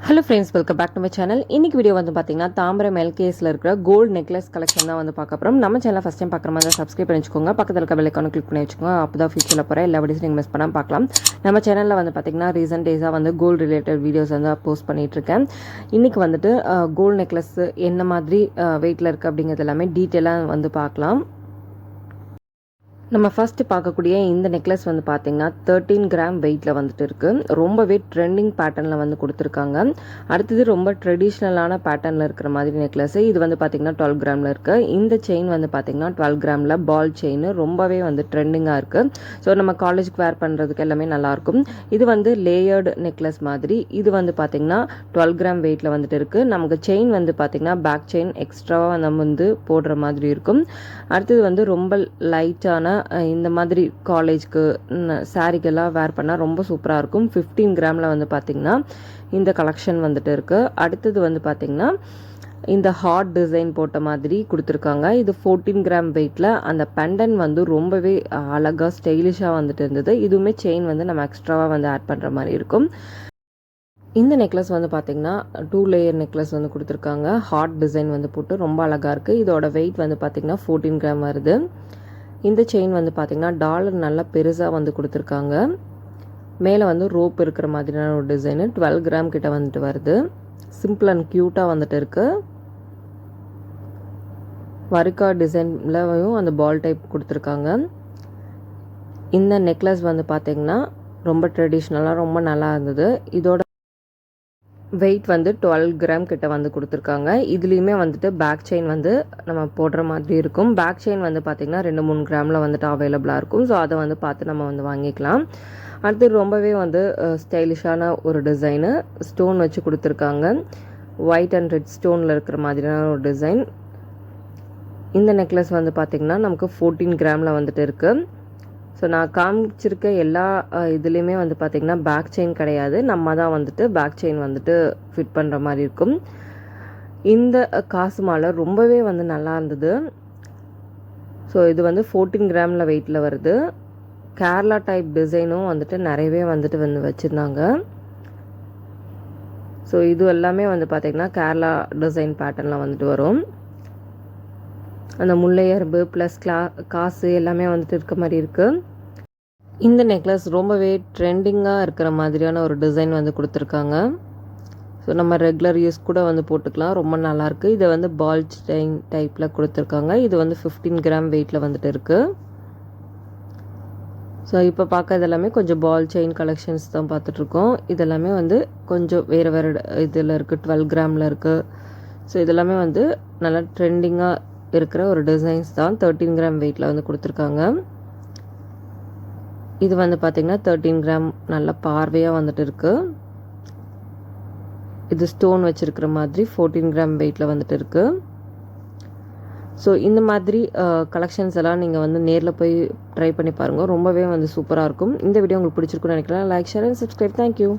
Hello friends, welcome back to my channel. இன்னைக்கு video வந்து பார்த்தீங்கன்னா தாம்பரம் எல்கேஎஸ்ல இருக்கிற கோல்டு நெக்லஸ் கலெக்ஷன் தான் வந்து பார்க்க போகிறோம். நம்ம சேனல் ஃபஸ்ட் டைம் பார்க்குற மாதிரி சப்ஸ்கிரைப் பண்ணி வச்சுக்கோங்க. பக்கத்தில் இருக்க பெல் ஐக்கானை கிளிக் பண்ணி வச்சுக்கோங்க. அப்போ தான் ஃபியூச்சரில் போகிற எல்லா வீடியோஸும் நீங்கள் மிஸ் பண்ணாமல் பார்க்கலாம். நம்ம சேனலில் வந்து பார்த்தீங்கன்னா ரீசெண்ட் டேஸாக வந்து கோல்டு ரிலேட்டட் வீடியோஸ் வந்து போஸ்ட் பண்ணிகிட்ருக்கேன். இன்றைக்கி வந்துட்டு கோல்டு நெக்லஸ் என்ன மாதிரி வெயிட்டில் இருக்குது அப்படிங்கிறது எல்லாமே டீட்டெயிலாக வந்து பார்க்கலாம். நம்ம ஃபஸ்ட்டு பார்க்கக்கூடிய இந்த நெக்லஸ் வந்து பார்த்திங்கன்னா 13 கிராம் வெயிட்டில் வந்துட்டு இருக்குது. ரொம்பவே ட்ரெண்டிங் பேட்டர்னில் வந்து கொடுத்துருக்காங்க. அடுத்தது ரொம்ப ட்ரெடிஷ்னலான பேட்டர்னில் இருக்கிற மாதிரி நெக்லஸ். இது வந்து பார்த்திங்கன்னா 12 கிராமில் இருக்குது. இந்த செயின் வந்து பார்த்திங்கன்னா 12 கிராமில் பால் செயின் ரொம்பவே வந்து ட்ரெண்டிங்காக இருக்குது. ஸோ நம்ம காலேஜுக்கு வேர் பண்ணுறதுக்கு எல்லாமே நல்லாயிருக்கும். இது வந்து லேயர்டு நெக்லஸ் மாதிரி. இது வந்து பார்த்திங்கன்னா 12 கிராம் வெயிட்டில் வந்துட்டு இருக்குது. நமக்கு செயின் வந்து பார்த்திங்கன்னா பேக் செயின் எக்ஸ்ட்ராவாக நம்ம வந்து போடுற மாதிரி இருக்கும். அடுத்தது வந்து ரொம்ப லைட்டான இந்த மாதிரி காலேஜ்க்கு சாரீக்கெல்லாம் வேர் பண்ணால் ரொம்ப சூப்பராக இருக்கும். 15 கிராமில் வந்து பார்த்திங்கன்னா இந்த கலெக்ஷன் வந்துட்டு இருக்குது. அடுத்தது வந்து பார்த்திங்கன்னா இந்த ஹார்ட் டிசைன் போட்ட மாதிரி கொடுத்துருக்காங்க. இது 14 கிராம் வெயிட்டில். அந்த பெண்டன் வந்து ரொம்பவே அழகாக ஸ்டைலிஷாக வந்துட்டு இருந்தது. இதுவுமே செயின் வந்து நம்ம எக்ஸ்ட்ராவாக வந்து ஆட் பண்ணுற மாதிரி இருக்கும். இந்த நெக்லஸ் வந்து பார்த்திங்கன்னா 2 லேயர் நெக்லஸ் வந்து கொடுத்துருக்காங்க. ஹார்ட் டிசைன் வந்து போட்டு ரொம்ப அழகாக இருக்குது. இதோட வெயிட் வந்து பார்த்திங்கன்னா 14 கிராம் வருது. இந்த செயின் வந்து பார்த்திங்கன்னா டாலர் நல்லா பெருசாக வந்து கொடுத்துருக்காங்க. மேலே வந்து ரோப் இருக்கிற மாதிரியான ஒரு டிசைனு 12 கிராம் கிட்ட வந்துட்டு வருது. சிம்பிள் அண்ட் க்யூட்டாக வந்துட்டு இருக்குது. வரிக்கா டிசைன்லயும் அந்த பால் டைப் கொடுத்துருக்காங்க. இந்த நெக்லஸ் வந்து பார்த்திங்கன்னா ரொம்ப ட்ரெடிஷ்னலாக ரொம்ப நல்லா இருந்தது. இதோட வெயிட் வந்து 12 கிராம் கிட்ட வந்து கொடுத்துருக்காங்க. இதுலேயுமே வந்துட்டு பேக் செயின் வந்து நம்ம போடுற மாதிரி இருக்கும். பேக் செயின் வந்து பார்த்திங்கன்னா 2-3 கிராமில் வந்துட்டு அவைலபிளாக இருக்கும். ஸோ அதை வந்து பார்த்து நம்ம வந்து வாங்கிக்கலாம். அடுத்து ரொம்பவே வந்து ஸ்டைலிஷான ஒரு டிசைனு ஸ்டோன் வச்சு கொடுத்துருக்காங்க. ஒயிட் அண்ட் ரெட் ஸ்டோனில் இருக்கிற மாதிரியான ஒரு டிசைன். இந்த நெக்லஸ் வந்து பார்த்திங்கன்னா நமக்கு 14 கிராமில் வந்துட்டு இருக்குது. ஸோ நான் காமிச்சிருக்க எல்லா இதுலேயுமே வந்து பார்த்திங்கன்னா பேக் செயின் கிடையாது. நம்ம தான் வந்துட்டு பேக் செயின் வந்துட்டு ஃபிட் பண்ணுற மாதிரி இருக்கும். இந்த காசு மாலை ரொம்பவே வந்து நல்லா இருந்தது. ஸோ இது வந்து 14 கிராமில் வெயிட்டில் வருது. கேரளா டைப் டிசைனும் வந்துட்டு நிறையவே வந்துட்டு வந்து வச்சுருந்தாங்க. ஸோ இது எல்லாமே வந்து பார்த்திங்கன்னா கேரளா டிசைன் பேட்டர்னில் வந்துட்டு வரும். அந்த முல்லையரம்பு ப்ளஸ் காசு எல்லாமே வந்துட்டு இருக்க மாதிரி இருக்குது. இந்த நெக்லஸ் ரொம்பவே ட்ரெண்டிங்காக இருக்கிற மாதிரியான ஒரு டிசைன் வந்து கொடுத்துருக்காங்க. ஸோ நம்ம ரெகுலர் யூஸ் கூட வந்து போட்டுக்கலாம். ரொம்ப நல்லாயிருக்கு. இதை வந்து பால் செயின் டைப்பில் கொடுத்துருக்காங்க. இது வந்து 15 கிராம் வெயிட்டில் வந்துட்டு இருக்குது. ஸோ இப்போ பார்க்கறது எல்லாமே கொஞ்சம் பால் செயின் கலெக்ஷன்ஸ் தான் பார்த்துட்ருக்கோம். இதெல்லாமே வந்து கொஞ்சம் வேறு வேறு இதில் இருக்குது. 12 கிராமில் இருக்குது. ஸோ இதெல்லாமே வந்து நல்லா ட்ரெண்டிங்காக இருக்கிற ஒரு டிசைன்ஸ் தான். 13 கிராம் வெயிட்டில் வந்து கொடுத்துருக்காங்க. இது வந்து பார்த்திங்கன்னா 13 கிராம் நல்ல பார்வையாக வந்துட்டு இருக்குது. இது ஸ்டோன் வச்சுருக்கிற மாதிரி 14 கிராம் வெயிட்டில் வந்துட்டு இருக்குது. ஸோ இந்த மாதிரி கலெக்ஷன்ஸ் எல்லாம் நீங்கள் வந்து நேரில் போய் ட்ரை பண்ணி பாருங்கள். ரொம்பவே வந்து சூப்பராக இருக்கும். இந்த வீடியோ உங்களுக்கு பிடிச்சிருக்குன்னு நினைக்கிறேன். Like, share and subscribe. Thank you.